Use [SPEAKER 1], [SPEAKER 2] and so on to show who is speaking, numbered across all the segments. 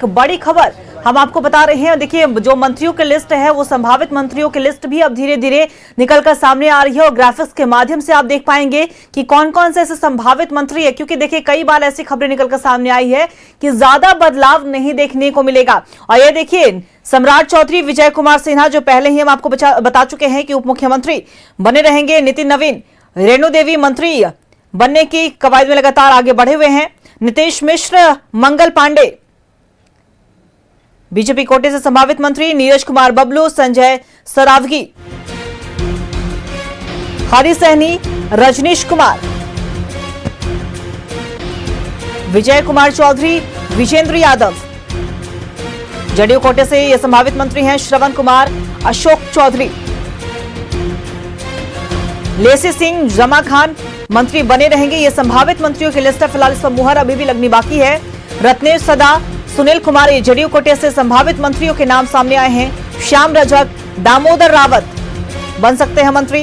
[SPEAKER 1] बड़ी खबर हम आपको बता रहे हैं। देखिए, जो मंत्रियों की लिस्ट है वो संभावित मंत्रियों की लिस्ट भी अब धीरे धीरे निकलकर सामने आ रही है और ग्राफिक्स के माध्यम से आप देख पाएंगे कि कौन कौन से ऐसे संभावित मंत्री है। क्योंकि देखिए, कई बार ऐसी खबरें निकलकर सामने आई है कि ज्यादा बदलाव नहीं देखने को मिलेगा। और ये देखिए, सम्राट चौधरी, विजय कुमार सिन्हा, जो पहले ही हम आपको बता चुके हैं कि उप मुख्यमंत्री बने रहेंगे। नितिन नवीन, रेणु देवी मंत्री बनने की कवायद में लगातार आगे बढ़े हुए हैं। नीतीश मिश्र, मंगल पांडे बीजेपी कोटे से संभावित मंत्री। नीरज कुमार बबलू, संजय सरावगी, हरी सहनी, रजनीश कुमार, विजय कुमार चौधरी, विजेंद्र यादव। जदयू कोटे से ये संभावित मंत्री हैं श्रवण कुमार, अशोक चौधरी, लेसी सिंह, जमा खान मंत्री बने रहेंगे। ये संभावित मंत्रियों की लिस्ट है। फिलहाल इस पर मुहर अभी भी लगनी बाकी है। रत्नेश सदा, सुनील कुमार, ये जदयू कोटे से संभावित मंत्रियों के नाम सामने आए हैं। श्याम रजक, दामोदर रावत बन सकते हैं मंत्री।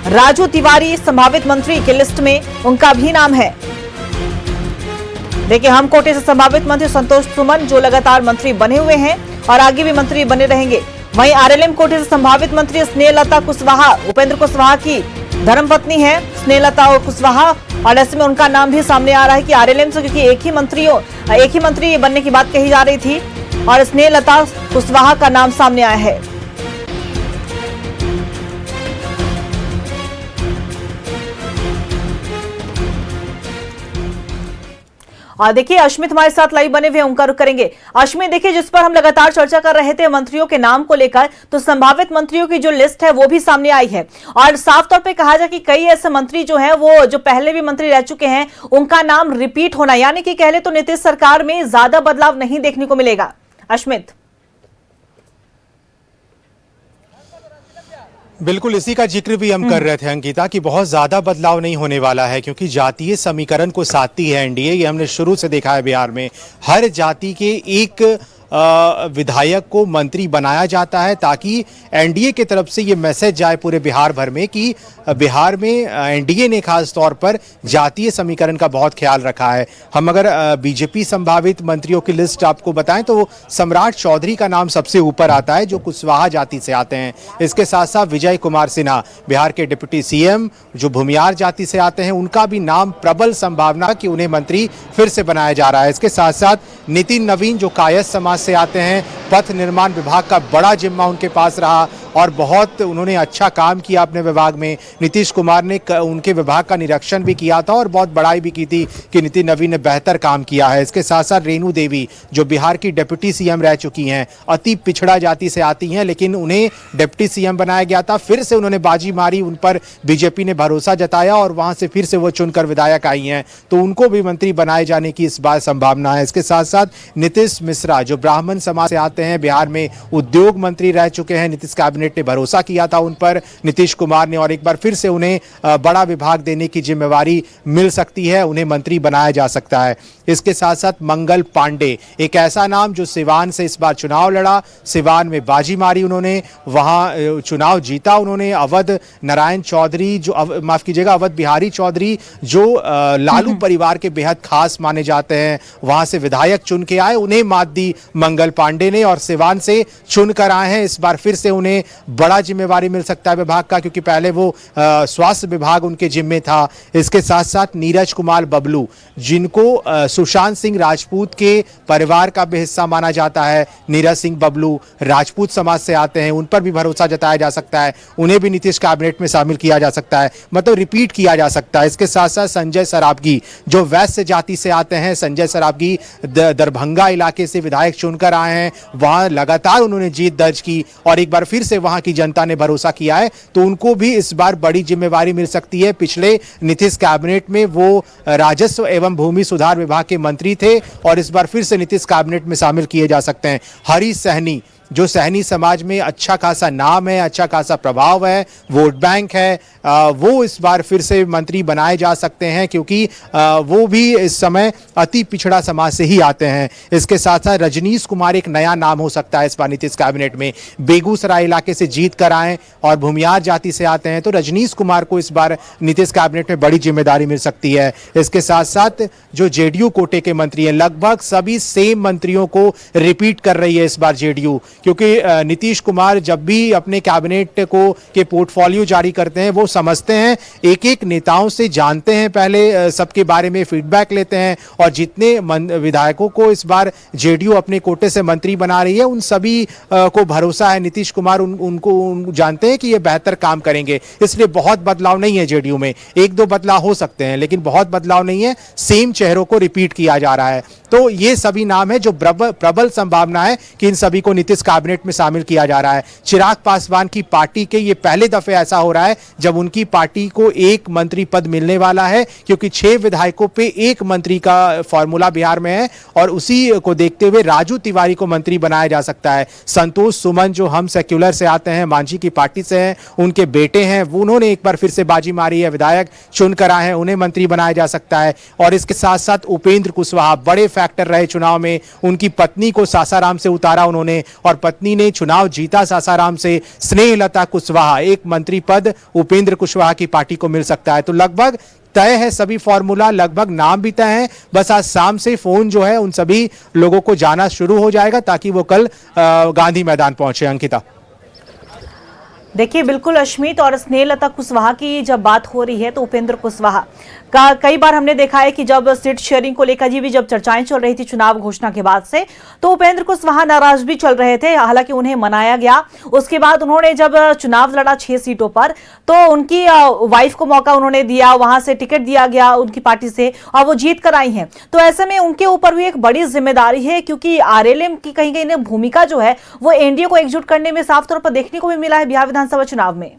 [SPEAKER 1] राजू तिवारी संभावित मंत्री की लिस्ट में, उनका भी नाम है। देखिए, हम कोटे से संभावित मंत्री संतोष सुमन, जो लगातार मंत्री बने हुए हैं और आगे भी मंत्री बने रहेंगे। वहीं आरएलएम कोटे से संभावित मंत्री स्नेहलता कुशवाहा, उपेंद्र कुशवाहा की धर्मपत्नी है स्नेहलता और कुशवाहा, और ऐसे में उनका नाम भी सामने आ रहा है कि आरएलएम से, क्योंकि एक ही मंत्री बनने की बात कही जा रही थी और स्नेहलता कुशवाहा का नाम सामने आया है। और देखिए, अश्मित हमारे साथ लाइव बने हुए, उनका रुख करेंगे। अश्मित, देखिए, जिस पर हम लगातार चर्चा कर रहे थे मंत्रियों के नाम को लेकर, तो संभावित मंत्रियों की जो लिस्ट है वो भी सामने आई है और साफ तौर पे कहा जाए कि कई ऐसे मंत्री जो हैं, वो जो पहले भी मंत्री रह चुके हैं, उनका नाम रिपीट होना, यानी कि कह ले तो नीतीश सरकार में ज्यादा बदलाव नहीं देखने को मिलेगा। अश्मित,
[SPEAKER 2] बिल्कुल इसी का जिक्र भी हम कर रहे थे अंकिता कि बहुत ज्यादा बदलाव नहीं होने वाला है, क्योंकि जातीय समीकरण को साधती है एनडीए। ये हमने शुरू से देखा है बिहार में हर जाति के एक विधायक को मंत्री बनाया जाता है, ताकि एनडीए की तरफ से ये मैसेज जाए पूरे बिहार भर में कि बिहार में एनडीए ने खास तौर पर जातीय समीकरण का बहुत ख्याल रखा है। हम अगर बीजेपी संभावित मंत्रियों की लिस्ट आपको बताएं तो सम्राट चौधरी का नाम सबसे ऊपर आता है, जो कुशवाहा जाति से आते हैं। इसके साथ साथ विजय कुमार सिन्हा, बिहार के डिप्टी सीएम, जो भूमियार जाति से आते हैं, उनका भी नाम प्रबल संभावना कि उन्हें मंत्री फिर से बनाया जा रहा है। इसके साथ साथ नितिन नवीन, जो कायस्थ समाज से आते हैं, पथ निर्माण विभाग का बड़ा जिम्मा उनके पास रहा और बहुत उन्होंने अच्छा काम किया अपने विभाग में। नीतीश कुमार ने उनके विभाग का निरीक्षण भी किया था और बहुत बड़ाई भी की थी कि नितिन नवीन ने बेहतर काम किया है। इसके साथ साथ रेणु देवी, जो बिहार की डिप्टी सीएम रह चुकी हैं, अति पिछड़ा जाति से आती हैं, लेकिन उन्हें डिप्टी सीएम बनाया गया था। फिर से उन्होंने बाजी मारी, उन पर बीजेपी ने भरोसा जताया और वहां से फिर से वो चुनकर विधायक आई हैं, तो उनको भी मंत्री बनाए जाने की इस बार संभावना है। इसके साथ साथ नीतीश मिश्रा, जो ब्राह्मण समाज से आते हैं, बिहार में उद्योग मंत्री रह चुके हैं, नीतीश कैबिनेट ने भरोसा किया था उन पर नीतीश कुमार ने, और एक बार फिर से उन्हें बड़ा विभाग देने की जिम्मेवारी मिल सकती है, उन्हें मंत्री बनाया जा सकता है। इसके साथ साथ मंगल पांडे, एक ऐसा नाम जो सिवान से इस बार चुनाव लड़ा, सिवान में बाजी मारी उन्होंने, वहां चुनाव जीता उन्होंने। अवध नारायण चौधरी, जो माफ कीजिएगा अवध बिहारी चौधरी, जो लालू परिवार के बेहद खास माने जाते हैं, वहां से विधायक चुन के आए, उन्हें मात दी मंगल पांडे ने और सिवान से चुनकर आए हैं। इस बार फिर से उन्हें बड़ा जिम्मेवारी मिल सकता है विभाग का, क्योंकि पहले वो स्वास्थ्य विभाग उनके जिम्मे था। इसके साथ साथ नीरज कुमार बबलू, जिनको सुशांत सिंह राजपूत के परिवार का भी हिस्सा माना जाता है, नीरज सिंह बबलू राजपूत समाज से आते हैं, उन पर भी भरोसा जताया जा सकता है, उन्हें भी नीतीश कैबिनेट में शामिल किया जा सकता है, मतलब रिपीट किया जा सकता है। इसके साथ साथ संजय सरावगी, जो वैश्य जाति से आते हैं, संजय सरावगी दरभंगा इलाके से विधायक चुनकर आए हैं, वहां लगातार उन्होंने जीत दर्ज की और एक बार फिर से वहां की जनता ने भरोसा किया है, तो उनको भी इस बार बड़ी जिम्मेवारी मिल सकती है। पिछले नीतीश कैबिनेट में वो राजस्व एवं भूमि सुधार विभाग के मंत्री थे और इस बार फिर से नीतीश कैबिनेट में शामिल किए जा सकते हैं। हरी सहनी, जो सैनी समाज में अच्छा खासा नाम है, अच्छा खासा प्रभाव है, वोट बैंक है, वो इस बार फिर से मंत्री बनाए जा सकते हैं, क्योंकि वो भी इस समय अति पिछड़ा समाज से ही आते हैं। इसके साथ साथ रजनीश कुमार एक नया नाम हो सकता है इस बार नीतीश कैबिनेट में। बेगूसराय इलाके से जीत कर आए और भूमियार जाति से आते हैं, तो रजनीश कुमार को इस बार नीतीश कैबिनेट में बड़ी जिम्मेदारी मिल सकती है। इसके साथ साथ जो जेडीयू कोटे के मंत्री हैं, लगभग सभी सेम मंत्रियों को रिपीट कर रही है इस बार जेडीयू, क्योंकि नीतीश कुमार जब भी अपने कैबिनेट को के पोर्टफोलियो जारी करते हैं, वो समझते हैं, एक एक नेताओं से जानते हैं, पहले सबके बारे में फीडबैक लेते हैं, और जितने विधायकों को इस बार जेडीयू अपने कोटे से मंत्री बना रही है, उन सभी को भरोसा है नीतीश कुमार उनको जानते हैं कि ये बेहतर काम करेंगे। इसलिए बहुत बदलाव नहीं है जेडीयू में, एक दो बदलाव हो सकते हैं लेकिन बहुत बदलाव नहीं है, सेम चेहरों को रिपीट किया जा रहा है। तो ये सभी नाम है जो प्रबल संभावना है कि इन सभी को नीतीश कैबिनेट में शामिल किया जा रहा है। चिराग पासवान की पार्टी के ये पहले दफे ऐसा हो रहा है जब उनकी पार्टी को एक मंत्री पद मिलने वाला है, क्योंकि 6 विधायकों पे एक मंत्री का फॉर्मूला बिहार में है, और उसी को देखते हुए राजू तिवारी को मंत्री बनाया जा सकता है। संतोष सुमन जो हम सेक्युलर से आते हैं, मांझी की पार्टी से हैं, उनके बेटे हैं, उन्होंने एक बार फिर से बाजी मारी है, विधायक चुनकर आए हैं, उन्हें मंत्री बनाया जा सकता है। और इसके साथ साथ उपेंद्र कुशवाहा बड़े फैक्टर रहे चुनाव में, उनकी पत्नी को सासाराम से उतारा उन्होंने, और पत्नी ने चुनाव जीता सासाराम से। स्नेहलता कुशवाहा, एक मंत्री पद उपेंद्र कुशवाहा की पार्टी को मिल सकता है। तो लगभग तय है सभी फॉर्मूला, लगभग नाम भी तय है, बस आज शाम से फोन जो है उन सभी लोगों को जाना शुरू हो जाएगा ताकि वो कल गांधी मैदान पहुंचे। अंकिता,
[SPEAKER 1] देखिए बिल्कुल अश्मित, और स्नेहलता कुशवाहा की जब बात हो रही है तो उपेंद्र कुशवाहा का कई बार हमने देखा है कि जब सीट शेयरिंग को लेकर भी जब चर्चाएं चल रही थी चुनाव घोषणा के बाद से, तो उपेंद्र कुशवाहा नाराज भी चल रहे थे, हालांकि उन्हें मनाया गया। उसके बाद उन्होंने जब चुनाव लड़ा 6 सीटों पर, तो उनकी वाइफ को मौका उन्होंने दिया, वहां से टिकट दिया गया उनकी पार्टी से, और वो जीत कर आई हैं। तो ऐसे में उनके ऊपर भी एक बड़ी जिम्मेदारी है, क्योंकि आरएलएम की कहीं कहीं भूमिका जो है वो एनडीए को एकजुट करने में साफ तौर पर देखने को भी मिला है बिहार विधानसभा चुनाव में।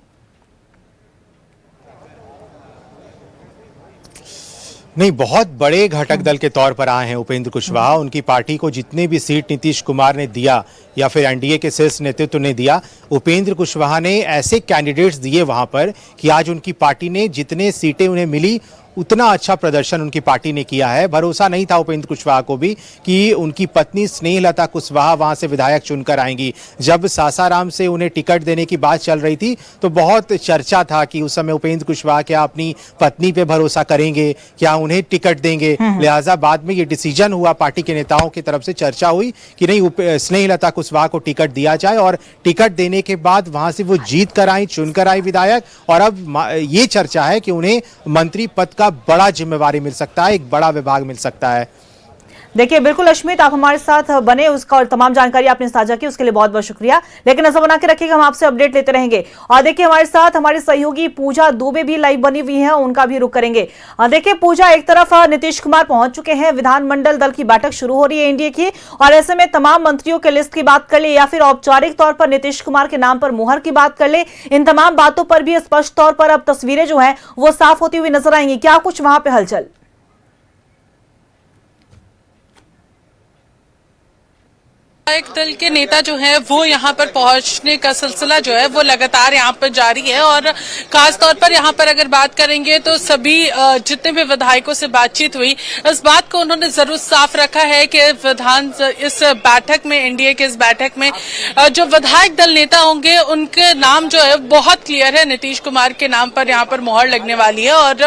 [SPEAKER 2] नहीं, बहुत बड़े घटक दल के तौर पर आए हैं उपेंद्र कुशवाहा। उनकी पार्टी को जितने भी सीट नीतीश कुमार ने दिया या फिर एनडीए के शीर्ष नेतृत्व ने दिया, उपेंद्र कुशवाहा ने ऐसे कैंडिडेट्स दिए वहां पर कि आज उनकी पार्टी ने जितने सीटें उन्हें मिली उतना अच्छा प्रदर्शन उनकी पार्टी ने किया है। भरोसा नहीं था उपेंद्र कुशवाहा को भी कि उनकी पत्नी स्नेहलता कुशवाहा वहां से विधायक चुनकर आएंगी। जब सासाराम से उन्हें टिकट देने की बात चल रही थी तो बहुत चर्चा था कि उस समय उपेंद्र कुशवाहा क्या अपनी पत्नी पे भरोसा करेंगे, क्या उन्हें टिकट देंगे। लिहाजा बाद में ये डिसीजन हुआ, पार्टी के नेताओं की तरफ से चर्चा हुई कि नहीं, स्नेहलता कुशवाहा को टिकट दिया जाए, और टिकट देने के बाद वहां से वो जीत कर आई, चुनकर आई विधायक, और अब ये चर्चा है कि उन्हें मंत्री पद का बड़ा जिम्मेवारी मिल सकता है, एक बड़ा विभाग मिल सकता है।
[SPEAKER 1] देखिए बिल्कुल अश्मित, आप हमारे साथ बने, उसका और तमाम जानकारी आपने साझा की उसके लिए बहुत बहुत शुक्रिया। लेकिन ऐसा बना के रखिएगा, हम आपसे अपडेट लेते रहेंगे। और देखिए हमारे साथ हमारी सहयोगी पूजा दुबे भी लाइव बनी हुई है, उनका भी रुख करेंगे। देखिए पूजा, एक तरफ नीतीश कुमार पहुंच चुके हैं, विधानमंडल दल की बैठक शुरू हो रही है एनडीए की, और ऐसे में तमाम मंत्रियों के लिस्ट की बात कर ले या फिर औपचारिक तौर पर नीतीश कुमार के नाम पर मुहर की बात कर ले, इन तमाम बातों पर भी स्पष्ट तौर पर अब तस्वीरें जो है वो साफ होती हुई नजर आएंगी। क्या कुछ वहां पे हलचल?
[SPEAKER 3] एक दल के नेता जो है वो यहाँ पर पहुंचने का सिलसिला जो है वो लगातार यहाँ पर जारी है, और खास तौर पर यहाँ पर अगर बात करेंगे तो सभी जितने भी विधायकों से बातचीत हुई, इस बात को उन्होंने जरूर साफ रखा है कि इस बैठक में, एनडीए के इस बैठक में जो विधायक दल नेता होंगे उनके नाम जो है बहुत क्लियर है, नीतीश कुमार के नाम पर यहाँ पर मोहर लगने वाली है, और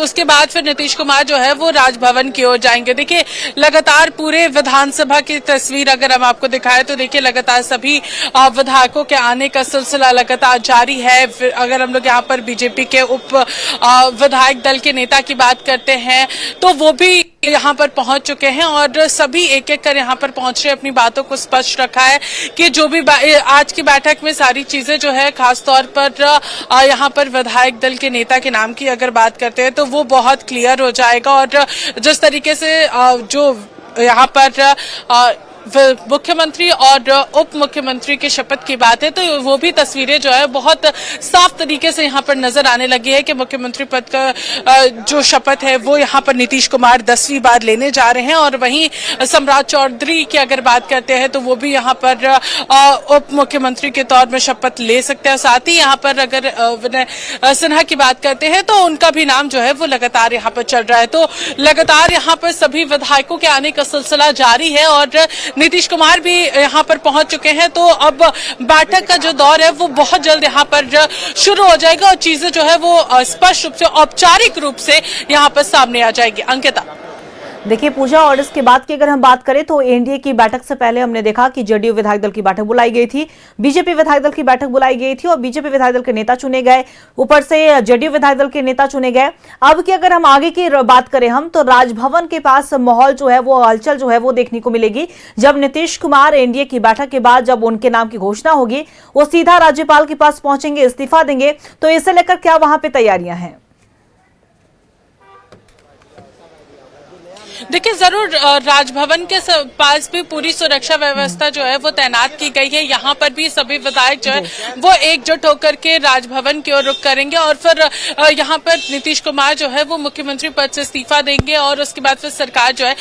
[SPEAKER 3] उसके बाद फिर नीतीश कुमार जो है वो राजभवन की ओर जाएंगे। देखिए लगातार पूरे विधानसभा की तस्वीर अगर आपको दिखाए तो देखिए लगातार सभी विधायकों के आने का सिलसिला लगातार जारी है। अगर हम लोग यहाँ पर बीजेपी के उप विधायक दल के नेता की बात करते हैं तो वो भी यहाँ पर पहुंच चुके हैं, और सभी एक एक कर यहाँ पर पहुंच रहे, अपनी बातों को स्पष्ट रखा है कि जो भी आज की बैठक में सारी चीजें जो है खास तौर पर यहाँ पर विधायक दल के नेता के नाम की अगर बात करते हैं तो वो बहुत क्लियर हो जाएगा। और जिस तरीके से जो यहाँ पर मुख्यमंत्री और उप मुख्यमंत्री की शपथ की बात है तो वो भी तस्वीरें जो है बहुत साफ तरीके से यहाँ पर नजर आने लगी है कि मुख्यमंत्री पद का जो शपथ है वो यहाँ पर नीतीश कुमार 10वीं बार लेने जा रहे हैं। और वहीं सम्राट चौधरी की अगर बात करते हैं तो वो भी यहाँ पर उप मुख्यमंत्री के तौर में शपथ ले सकते हैं। साथ ही यहाँ पर अगर विनय सिन्हा की बात करते हैं तो उनका भी नाम जो है वो लगातार यहाँ पर चल रहा है। तो लगातार यहाँ पर सभी विधायकों के आने का सिलसिला जारी है और नीतीश कुमार भी यहाँ पर पहुंच चुके हैं। तो अब बैठक का जो दौर है वो बहुत जल्द यहाँ पर शुरू हो जाएगा और चीजें जो है वो स्पष्ट रूप से औपचारिक रूप से यहाँ पर सामने आ जाएगी। अंकिता,
[SPEAKER 1] देखिए पूजा, और इसके बाद की अगर हम बात करें तो एनडीए की बैठक से पहले हमने देखा कि जेडीयू विधायक दल की बैठक बुलाई गई थी, बीजेपी विधायक दल की बैठक बुलाई गई थी और बीजेपी विधायक दल के नेता चुने गए, ऊपर से जेडीयू विधायक दल के नेता चुने गए। अब की अगर हम आगे की बात करें हम तो राजभवन के पास माहौल जो है वो हलचल जो है वो देखने को मिलेगी। जब नीतीश कुमार एनडीए की बैठक के बाद जब उनके नाम की घोषणा होगी वो सीधा राज्यपाल के पास पहुंचेंगे, इस्तीफा देंगे। तो इसे लेकर क्या वहां पे तैयारियां हैं?
[SPEAKER 3] देखिए जरूर राजभवन के पास भी पूरी सुरक्षा व्यवस्था जो है वो तैनात की गई है। यहाँ पर भी सभी विधायक जो है वो एकजुट होकर के राजभवन की ओर रुख करेंगे और फिर यहाँ पर नीतीश कुमार जो है वो मुख्यमंत्री पद से इस्तीफा देंगे और उसके बाद फिर सरकार जो है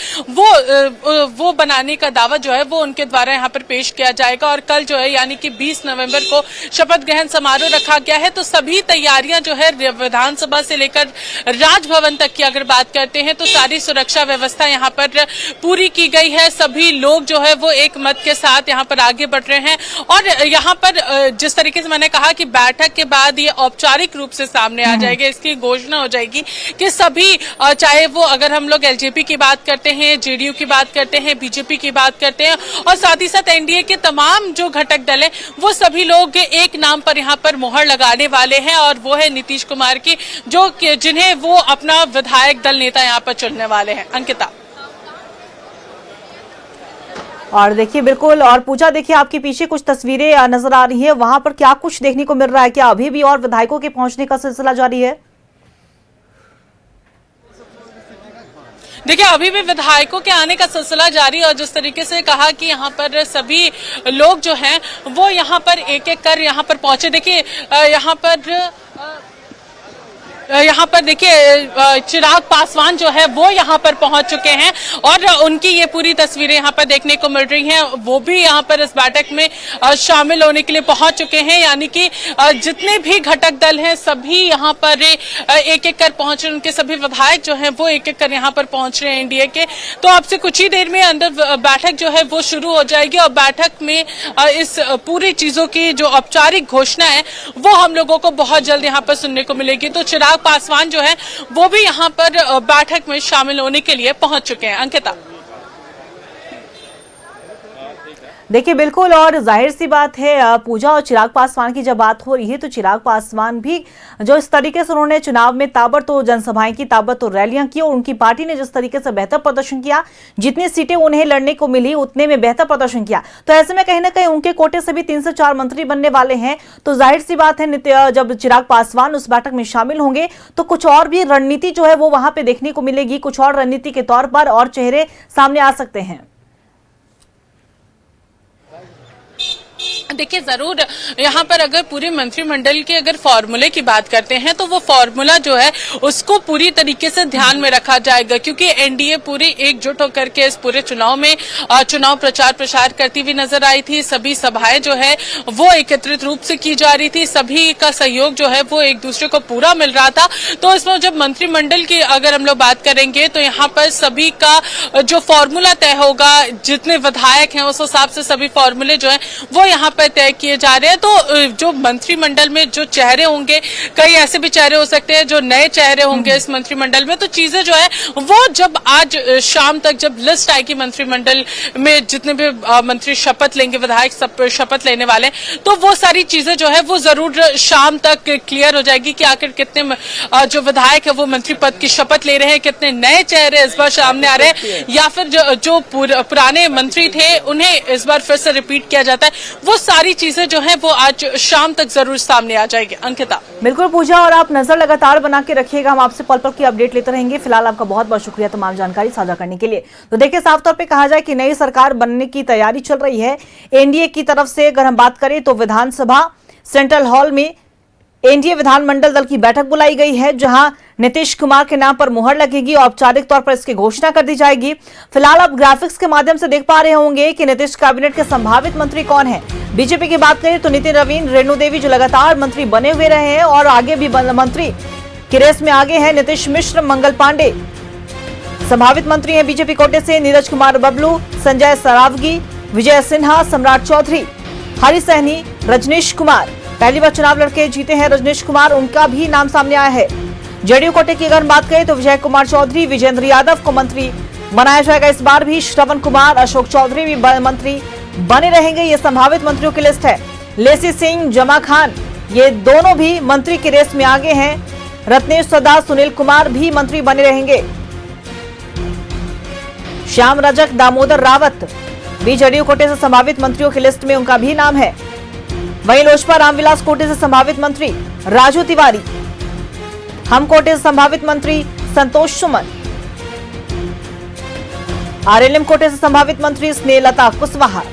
[SPEAKER 3] वो बनाने का दावा जो है वो उनके द्वारा यहाँ पर पेश किया जाएगा। और कल जो है यानी कि 20 नवंबर को शपथ ग्रहण समारोह रखा गया है। तो सभी तैयारियां जो है विधानसभा से लेकर राजभवन तक की अगर बात करते हैं तो सारी सुरक्षा व्यवस्था यहाँ पर पूरी की गई है। सभी लोग जो है वो एक मत के साथ यहाँ पर आगे बढ़ रहे हैं और यहाँ पर जिस तरीके से मैंने कहा कि बैठक के बाद ये औपचारिक रूप से सामने आ जाएगा, इसकी घोषणा हो जाएगी कि सभी चाहे वो अगर हम लोग एलजेपी की बात करते हैं, जेडीयू की बात करते हैं, बीजेपी की बात करते हैं और साथ ही साथ एनडीए के तमाम जो घटक दल है वो सभी लोग एक नाम पर यहाँ पर मोहर लगाने वाले हैं और वो है नीतीश कुमार की, जो जिन्हें वो अपना विधायक दल नेता यहाँ पर चुनने वाले हैं। अंकिता,
[SPEAKER 1] और देखिए बिल्कुल, और पूजा देखिए आपके पीछे कुछ तस्वीरें नजर आ रही है, वहां पर क्या कुछ देखने को मिल रहा है? क्या अभी भी और विधायकों के पहुंचने का सिलसिला जारी है?
[SPEAKER 3] देखिए अभी भी विधायकों के आने का सिलसिला जारी और जिस तरीके से कहा कि यहाँ पर सभी लोग जो हैं वो यहाँ पर एक एक कर यहाँ पर पहुंचे। देखिए यहाँ पर देखिए चिराग पासवान जो है वो यहाँ पर पहुंच चुके हैं और उनकी ये पूरी तस्वीरें यहाँ पर देखने को मिल रही हैं। वो भी यहाँ पर इस बैठक में शामिल होने के लिए पहुंच चुके हैं, यानी कि जितने भी घटक दल हैं सभी यहाँ पर एक एक कर पहुंच रहे हैं। उनके सभी विधायक जो हैं वो एक एक कर यहाँ पर पहुंच रहे हैं एनडीए के। तो अब से कुछ ही देर में अंदर बैठक जो है वो शुरू हो जाएगी और बैठक में इस पूरी चीजों की जो औपचारिक घोषणा है वो हम लोगों को बहुत जल्द यहाँ पर सुनने को मिलेगी। तो चिराग पासवान जो है वो भी यहाँ पर बैठक में शामिल होने के लिए पहुंच चुके हैं। अंकिता,
[SPEAKER 1] देखिए बिल्कुल, और जाहिर सी बात है पूजा, और चिराग पासवान की जब बात हो रही है तो चिराग पासवान भी जो इस तरीके से उन्होंने चुनाव में ताबड़तोड़ जनसभाएं की, ताबड़तोड़ रैलियां की और उनकी पार्टी ने जिस तरीके से बेहतर प्रदर्शन किया, जितनी सीटें उन्हें लड़ने को मिली उतने में बेहतर प्रदर्शन किया। तो ऐसे में कहीं ना कहीं उनके कोटे से भी 3 से 4 मंत्री बनने वाले हैं। तो जाहिर सी बात है जब चिराग पासवान उस बैठक में शामिल होंगे तो कुछ और भी रणनीति जो है वो वहां पे देखने को मिलेगी, कुछ और रणनीति के तौर पर और चेहरे सामने आ सकते हैं।
[SPEAKER 3] देखिए जरूर यहाँ पर अगर पूरे मंत्रिमंडल के अगर फॉर्मूले की बात करते हैं तो वो फॉर्मूला जो है उसको पूरी तरीके से ध्यान में रखा जाएगा, क्योंकि एनडीए पूरी एकजुट होकर के इस पूरे चुनाव में चुनाव प्रचार प्रसार करती हुई नजर आई थी। सभी सभाएं जो है वो एकत्रित रूप से की जा रही थी, सभी का सहयोग जो है वो एक दूसरे को पूरा मिल रहा था। तो इसमें जब मंत्रिमंडल की अगर हम लोग बात करेंगे तो यहाँ पर सभी का जो फॉर्मूला तय होगा, जितने विधायक हैं उस हिसाब से सभी फॉर्मूले जो है वो यहाँ पर तय किए जा रहे हैं। तो जो मंत्रिमंडल में जो चेहरे होंगे, कई ऐसे भी चेहरे हो सकते हैं जो नए चेहरे होंगे इस मंत्रिमंडल में। तो चीजें जो है वो जब आज शाम तक जब लिस्ट आएगी मंत्रिमंडल में जितने भी मंत्री शपथ लेंगे, विधायक सब शपथ लेने वाले, तो वो सारी चीजें जो है वो जरूर शाम तक क्लियर हो जाएगी कि आखिर कितने जो विधायक है वो मंत्री पद की शपथ ले रहे हैं, कितने नए चेहरे इस बार सामने आ रहे हैं या फिर जो पुराने मंत्री थे उन्हें इस बार फिर से रिपीट किया जाता है। वो सारी चीजें जो है वो आज शाम तक जरूर सामने आ जाएगी। अंकिता।
[SPEAKER 1] बिल्कुल पूजा, और आप नजर लगातार बना के रखिएगा, हम आपसे पल पल की अपडेट लेते रहेंगे। फिलहाल आपका बहुत बहुत शुक्रिया तमाम जानकारी साझा करने के लिए। तो देखिए, साफ तौर पे कहा जाए कि नई सरकार बनने की तैयारी चल रही है एनडीए की तरफ से। अगर हम बात करें तो विधानसभा सेंट्रल हॉल में एनडीए विधानमंडल दल की बैठक बुलाई गई है, जहां नीतीश कुमार के नाम पर मुहर लगेगी। औपचारिक तौर पर इसकी घोषणा कर दी जाएगी। फिलहाल आप ग्राफिक्स के माध्यम से देख पा रहे होंगे कि नीतीश कैबिनेट के संभावित मंत्री कौन है। बीजेपी की बात करें तो नितिन नवीन, रेणु देवी जो लगातार मंत्री बने हुए रहे हैं और आगे भी मंत्री की रेस में आगे हैं। नीतीश मिश्र, मंगल पांडे संभावित मंत्री हैं बीजेपी कोटे से। नीरज कुमार बबलू, संजय सरावगी, विजय सिन्हा, सम्राट चौधरी, हरि सहनी, रजनीश कुमार, पहली बार चुनाव लड़के जीते हैं रजनीश कुमार, उनका भी नाम सामने आया है। जेडीयू कोटे की अगर बात करें तो विजय कुमार चौधरी, विजेंद्र यादव को मंत्री बनाया जाएगा इस बार भी। श्रवण कुमार, अशोक चौधरी भी मंत्री बने रहेंगे। ये संभावित मंत्रियों की लिस्ट है। लेसी सिंह, जमा खान, ये दोनों भी मंत्री की रेस में आगे हैं। रत्नेश सदा, सुनील कुमार भी मंत्री बने रहेंगे। श्याम रजक, दामोदर रावत भी जेडीयू कोटे से संभावित मंत्रियों की लिस्ट में, उनका भी नाम है। वहीं लोजपा रामविलास कोटे से संभावित मंत्री राजू तिवारी, हम कोटे से संभावित मंत्री संतोष सुमन, आरएलएम कोटे से संभावित मंत्री स्नेहलता कुशवाहा।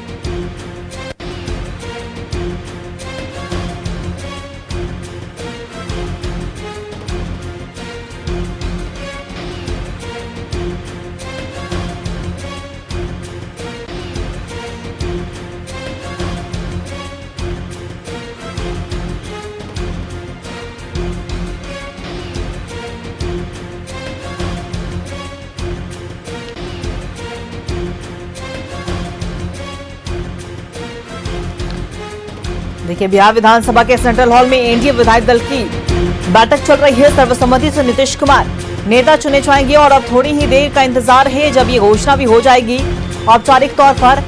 [SPEAKER 1] देखिए, बिहार विधानसभा के सेंट्रल हॉल में एनडीए विधायक दल की बैठक चल रही है। सर्वसम्मति से नीतीश कुमार नेता चुने जाएंगे और अब थोड़ी ही देर का इंतजार है जब ये घोषणा भी हो जाएगी औपचारिक तौर पर।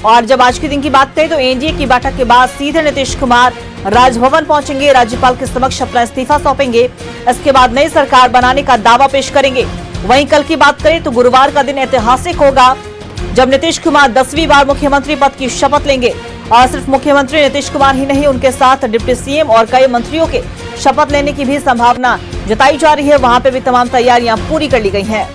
[SPEAKER 1] और जब आज के दिन की बात करें तो एनडीए की बैठक के बाद सीधे नीतीश कुमार राजभवन पहुंचेंगे, राज्यपाल के समक्ष अपना इस्तीफा सौंपेंगे। इसके बाद नई सरकार बनाने का दावा पेश करेंगे। वहीं कल की बात करें तो गुरुवार का दिन ऐतिहासिक होगा जब नीतीश कुमार 10वीं बार मुख्यमंत्री पद की शपथ लेंगे। और सिर्फ मुख्यमंत्री नीतीश कुमार ही नहीं, उनके साथ डिप्टी सीएम और कई मंत्रियों के शपथ लेने की भी संभावना जताई जा रही है। वहां पे भी तमाम तैयारियां पूरी कर ली गई हैं।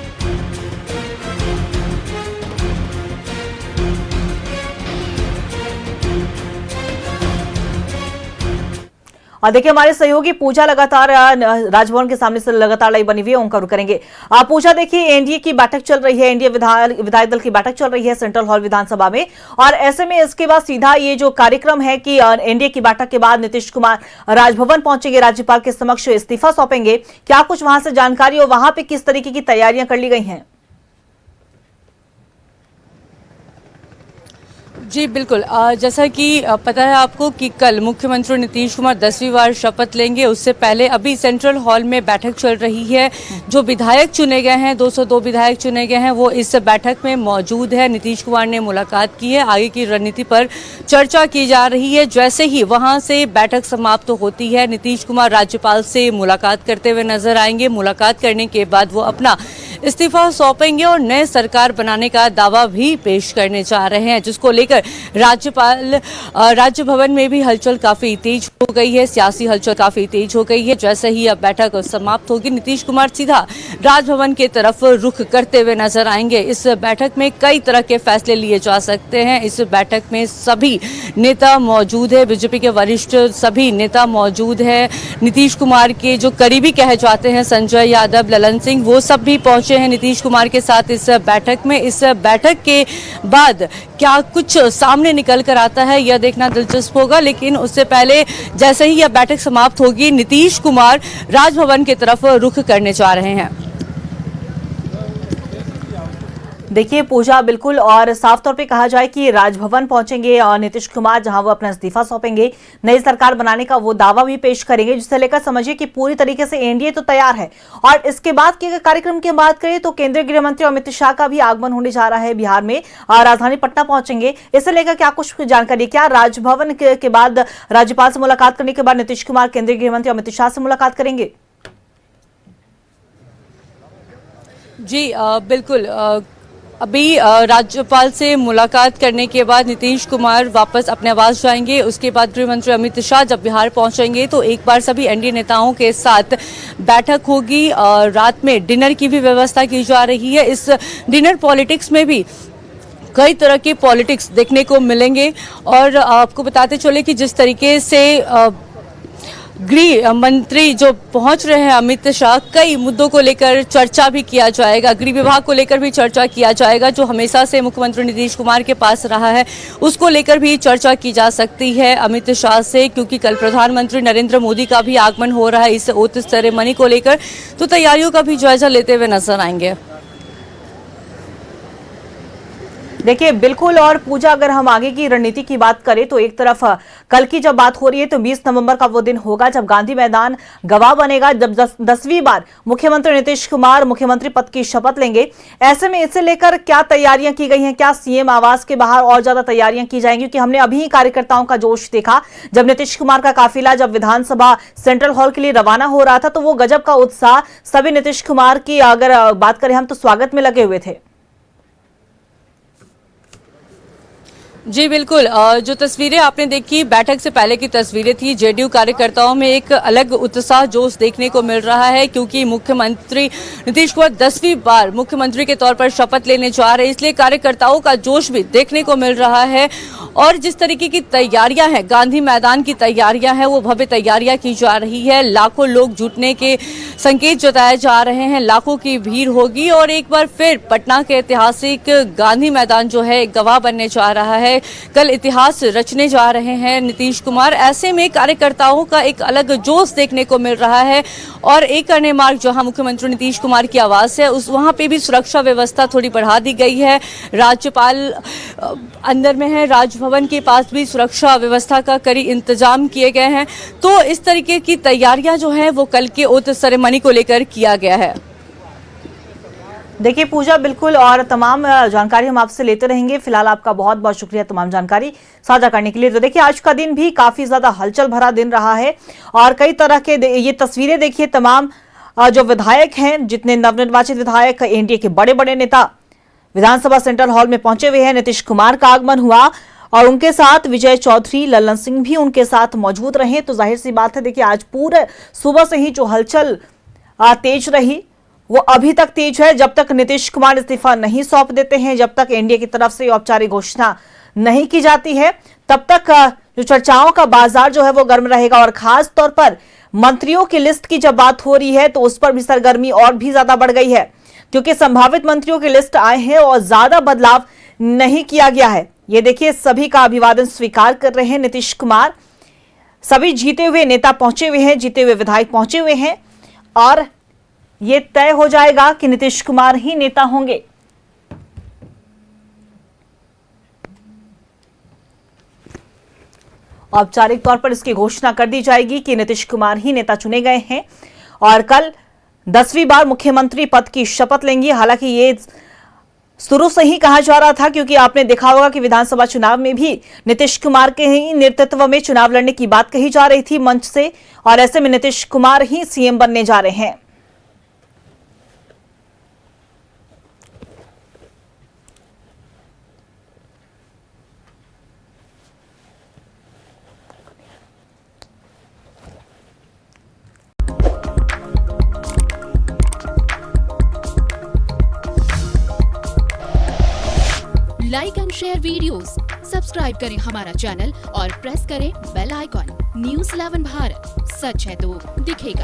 [SPEAKER 1] और देखिए, हमारे सहयोगी पूजा लगातार राजभवन के सामने से लगातार लाइव बनी हुई है, उनका रुख करेंगे। पूजा, देखिए एनडीए की बैठक चल रही है, एनडीए विधायक दल की बैठक चल रही है सेंट्रल हॉल विधानसभा में, और ऐसे में इसके बाद सीधा ये जो कार्यक्रम है कि एनडीए की बैठक के बाद नीतीश कुमार राजभवन पहुंचेंगे, राज्यपाल के समक्ष इस्तीफा सौंपेंगे। क्या कुछ वहां से जानकारी और वहां पर किस तरीके की तैयारियां कर ली गई हैं?
[SPEAKER 4] जी बिल्कुल, जैसा कि पता है आपको कि कल मुख्यमंत्री नीतीश कुमार 10वीं बार शपथ लेंगे। उससे पहले अभी सेंट्रल हॉल में बैठक चल रही है। जो विधायक चुने गए हैं, 202 विधायक चुने गए हैं, वो इस बैठक में मौजूद है। नीतीश कुमार ने मुलाकात की है, आगे की रणनीति पर चर्चा की जा रही है। जैसे ही वहां से बैठक समाप्त होती है, नीतीश कुमार राज्यपाल से मुलाकात करते हुए नजर आएंगे। मुलाकात करने के बाद वो अपना इस्तीफा सौंपेंगे और नए सरकार बनाने का दावा भी पेश करने जा रहे हैं, जिसको लेकर राज्य भवन में भी हलचल काफी तेज हो गई है। सियासी हलचल काफी तेज हो गई है। जैसे ही अब बैठक समाप्त होगी, नीतीश कुमार सीधा राजभवन की तरफ रुख करते हुए नजर आएंगे। इस बैठक में कई तरह के फैसले लिए जा सकते हैं। इस बैठक में सभी नेता मौजूद है, बीजेपी के वरिष्ठ सभी नेता मौजूद है। नीतीश कुमार के जो करीबी कहे जाते हैं, संजय यादव, ललन सिंह, वो सब भी पहुंचे हैं नीतीश कुमार के साथ इस बैठक में। इस बैठक के बाद क्या कुछ सामने निकल कर आता है, यह देखना दिलचस्प होगा। लेकिन उससे पहले जैसे ही यह बैठक समाप्त होगी, नीतीश कुमार राजभवन की तरफ रुख करने जा रहे हैं।
[SPEAKER 1] देखिए पूजा, बिल्कुल, और साफ तौर पे कहा जाए कि राजभवन पहुंचेंगे और नीतीश कुमार, जहां वो अपना इस्तीफा सौंपेंगे, नई सरकार बनाने का वो दावा भी पेश करेंगे, जिसे लेकर समझिए कि पूरी तरीके से एनडीए तो तैयार है। और इसके बाद के कार्यक्रम की बात करें तो केंद्रीय गृह मंत्री अमित शाह का भी आगमन होने जा रहा है बिहार में, और राजधानी पटना पहुंचेंगे। इसे लेकर क्या कुछ जानकारी? क्या राजभवन के बाद राज्यपाल से मुलाकात करने के बाद नीतीश कुमार केंद्रीय गृह मंत्री अमित शाह से मुलाकात करेंगे?
[SPEAKER 4] जी बिल्कुल, अभी राज्यपाल से मुलाकात करने के बाद नीतीश कुमार वापस अपने आवास जाएंगे। उसके बाद गृह मंत्री अमित शाह जब बिहार पहुंचेंगे तो एक बार सभी एनडीए नेताओं के साथ बैठक होगी। रात में डिनर की भी व्यवस्था की जा रही है। इस डिनर पॉलिटिक्स में भी कई तरह के पॉलिटिक्स देखने को मिलेंगे और आपको बताते चले कि जिस तरीके से गृह मंत्री जो पहुंच रहे हैं अमित शाह, कई मुद्दों को लेकर चर्चा भी किया जाएगा। गृह विभाग को लेकर भी चर्चा किया जाएगा जो हमेशा से मुख्यमंत्री नीतीश कुमार के पास रहा है, उसको लेकर भी चर्चा की जा सकती है अमित शाह से, क्योंकि कल प्रधानमंत्री नरेंद्र मोदी का भी आगमन हो रहा है इस ओथ सेरेमनी को लेकर, तो तैयारियों का भी जायजा लेते हुए नजर आएंगे।
[SPEAKER 1] देखिए बिल्कुल, और पूजा अगर हम आगे की रणनीति की बात करें तो एक तरफ कल की जब बात हो रही है तो 20 नवंबर का वो दिन होगा जब गांधी मैदान गवाह बनेगा, जब 10वीं बार मुख्यमंत्री नीतीश कुमार मुख्यमंत्री पद की शपथ लेंगे। ऐसे में इसे लेकर क्या तैयारियां की गई हैं? क्या सीएम आवास के बाहर और ज्यादा तैयारियां की जाएंगी? क्योंकि हमने अभी कार्यकर्ताओं का जोश देखा जब नीतीश कुमार का काफिला जब विधानसभा सेंट्रल हॉल के लिए रवाना हो रहा था तो वो गजब का उत्साह सभी नीतीश कुमार की अगर बात करें हम तो स्वागत में लगे हुए थे।
[SPEAKER 4] जी बिल्कुल, जो तस्वीरें आपने देखी बैठक से पहले की तस्वीरें थी। जेडीयू कार्यकर्ताओं में एक अलग उत्साह जोश देखने को मिल रहा है क्योंकि मुख्यमंत्री नीतीश कुमार 10वीं बार मुख्यमंत्री के तौर पर शपथ लेने जा रहे हैं, इसलिए कार्यकर्ताओं का जोश भी देखने को मिल रहा है। और जिस तरीके की तैयारियां हैं, गांधी मैदान की तैयारियां हैं, वो भव्य तैयारियां की जा रही है। लाखों लोग जुटने के संकेत जताए जा रहे हैं, लाखों की भीड़ होगी और एक बार फिर पटना के ऐतिहासिक गांधी मैदान जो है गवाह बनने जा रहा है। कल इतिहास रचने जा रहे हैं नीतीश कुमार। ऐसे में कार्यकर्ताओं का एक अलग जोश देखने को मिल रहा है और एक अन्य मार्ग जहां मुख्यमंत्री नीतीश कुमार की आवास है वहां पे भी सुरक्षा व्यवस्था थोड़ी बढ़ा दी गई है। राज्यपाल अंदर में है, राजभवन के पास भी सुरक्षा व्यवस्था का कड़ी इंतजाम किए गए हैं। तो इस तरीके की तैयारियां जो है वो कल के ओथ सेरेमनी को लेकर किया गया है।
[SPEAKER 1] देखिए पूजा, बिल्कुल, और तमाम जानकारी हम आपसे लेते रहेंगे। फिलहाल आपका बहुत बहुत शुक्रिया तमाम जानकारी साझा करने के लिए। तो देखिए आज का दिन भी काफी ज्यादा हलचल भरा दिन रहा है और कई तरह के ये तस्वीरें देखिए, तमाम जो विधायक हैं, जितने नवनिर्वाचित विधायक, एनडीए के बड़े बड़े नेता विधानसभा सेंट्रल हॉल में पहुंचे हुए हैं। नीतीश कुमार का आगमन हुआ और उनके साथ विजय चौधरी, लल्लन सिंह भी उनके साथ मौजूद रहे। तो जाहिर सी बात है, देखिए आज पूरे सुबह से ही जो हलचल तेज रही वो अभी तक तेज है। जब तक नीतीश कुमार इस्तीफा नहीं सौंप देते हैं, जब तक एनडीए की तरफ से औपचारिक घोषणा नहीं की जाती है, तब तक जो चर्चाओं का बाजार जो है वो गर्म रहेगा। और खास तौर पर मंत्रियों की लिस्ट की जब बात हो रही है तो उस पर भी सरगर्मी और भी ज्यादा बढ़ गई है क्योंकि संभावित मंत्रियों की लिस्ट आए हैं और ज्यादा बदलाव नहीं किया गया है। ये देखिए सभी का अभिवादन स्वीकार कर रहे हैं नीतीश कुमार। सभी जीते हुए नेता पहुंचे हुए हैं, जीते हुए विधायक पहुंचे हुए हैं और ये तय हो जाएगा कि नीतीश कुमार ही नेता होंगे। औपचारिक तौर पर इसकी घोषणा कर दी जाएगी कि नीतीश कुमार ही नेता चुने गए हैं और कल 10वीं बार मुख्यमंत्री पद की शपथ लेंगे। हालांकि ये शुरू से ही कहा जा रहा था क्योंकि आपने देखा होगा कि विधानसभा चुनाव में भी नीतीश कुमार के ही नेतृत्व में चुनाव लड़ने की बात कही जा रही थी मंच से और ऐसे में नीतीश कुमार ही सीएम बनने जा रहे हैं।
[SPEAKER 5] Like and share videos, subscribe करें हमारा चैनल और प्रेस करें बेल आइकॉन। न्यूज़ 11 भारत, सच है तो दिखेगा।